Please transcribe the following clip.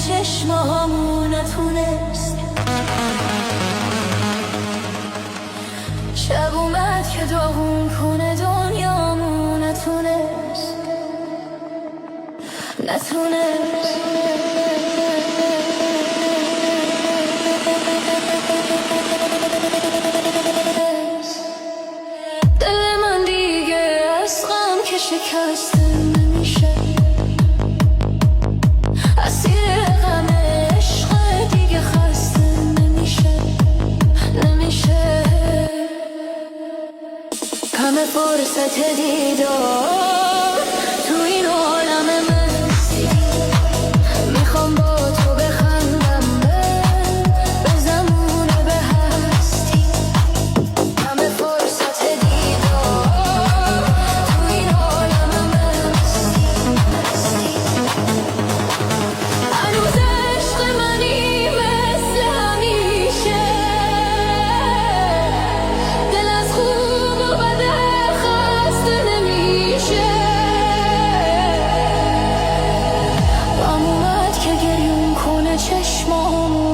چشمامو نتونست. شب اومد که داغون کنه دنیامو نتونست. دل من دیگه از غم که شکسته نمیشه، اسیر غم عشق دیگه خسته نمیشه. همه فرصت دیدار تو این عالم مستی، میخوام با تو بخندم به زمون به هستی. همه فرصت دیدار تو این عالم مستی. هنوز عشق منی مثل همیشه، دل از خوب و بد خسته نمیشه. بام اومد که گریون کنه چشمامو